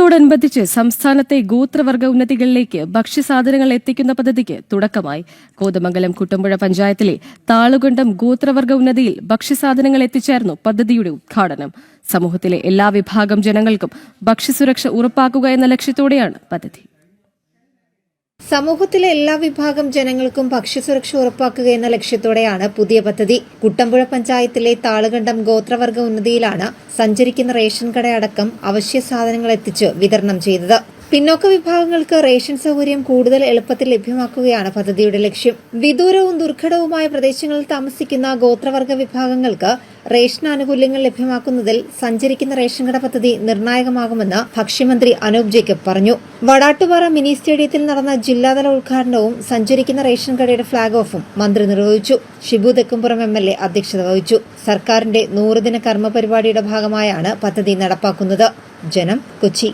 ഓണത്തോടനുബന്ധിച്ച് സംസ്ഥാനത്തെ ഗോത്രവർഗ ഉന്നതികളിലേക്ക് ഭക്ഷ്യസാധനങ്ങൾ എത്തിക്കുന്ന പദ്ധതിക്ക് തുടക്കമായി. കോതമംഗലം കുട്ടമ്പുഴ പഞ്ചായത്തിലെ താളുകണ്ടം ഗോത്രവർഗ ഉന്നതിയിൽ ഭക്ഷ്യസാധനങ്ങൾ എത്തിച്ചായിരുന്നു പദ്ധതിയുടെ ഉദ്ഘാടനം. സമൂഹത്തിലെ എല്ലാ വിഭാഗം ജനങ്ങൾക്കും ഭക്ഷ്യസുരക്ഷ ഉറപ്പാക്കുക എന്ന ലക്ഷ്യത്തോടെയാണ് പദ്ധതി. സമൂഹത്തിലെ എല്ലാ വിഭാഗം ജനങ്ങൾക്കും ഭക്ഷ്യസുരക്ഷ ഉറപ്പാക്കുക എന്ന ലക്ഷ്യത്തോടെയാണ് പുതിയ പദ്ധതി. കുട്ടമ്പുഴ പഞ്ചായത്തിലെ താളുകണ്ടം ഗോത്രവർഗ ഉന്നതിയിലാണ് സഞ്ചരിക്കുന്ന റേഷൻ കടയടക്കം അവശ്യ സാധനങ്ങൾ എത്തിച്ച് വിതരണം ചെയ്തത്. പിന്നോക്ക വിഭാഗങ്ങൾക്ക് റേഷൻ സൌകര്യം കൂടുതൽ എളുപ്പത്തിൽ ലഭ്യമാക്കുകയാണ് പദ്ധതിയുടെ ലക്ഷ്യം. വിദൂരവും ദുർഘടവുമായ പ്രദേശങ്ങളിൽ താമസിക്കുന്ന ഗോത്രവർഗ വിഭാഗങ്ങൾക്ക് റേഷൻ ആനുകൂല്യങ്ങൾ ലഭ്യമാക്കുന്നതിൽ സഞ്ചരിക്കുന്ന റേഷൻ കട പദ്ധതി നിർണായകമാകുമെന്ന് ഭക്ഷ്യമന്ത്രി അനൂപ് ജേക്കബ് പറഞ്ഞു. വടാട്ടുപാറ മിനി സ്റ്റേഡിയത്തിൽ നടന്ന ജില്ലാതല ഉദ്ഘാടനവും സഞ്ചരിക്കുന്ന റേഷൻ കടയുടെ ഫ്ളാഗ് ഓഫും മന്ത്രി നിർവഹിച്ചു. ഷിബു തെക്കുംപുറം MLA അധ്യക്ഷത വഹിച്ചു. സർക്കാരിന്റെ 100 ദിന കർമ്മ പരിപാടിയുടെ ഭാഗമായാണ് പദ്ധതി നടപ്പാക്കുന്നത്. ജനം, കൊച്ചി.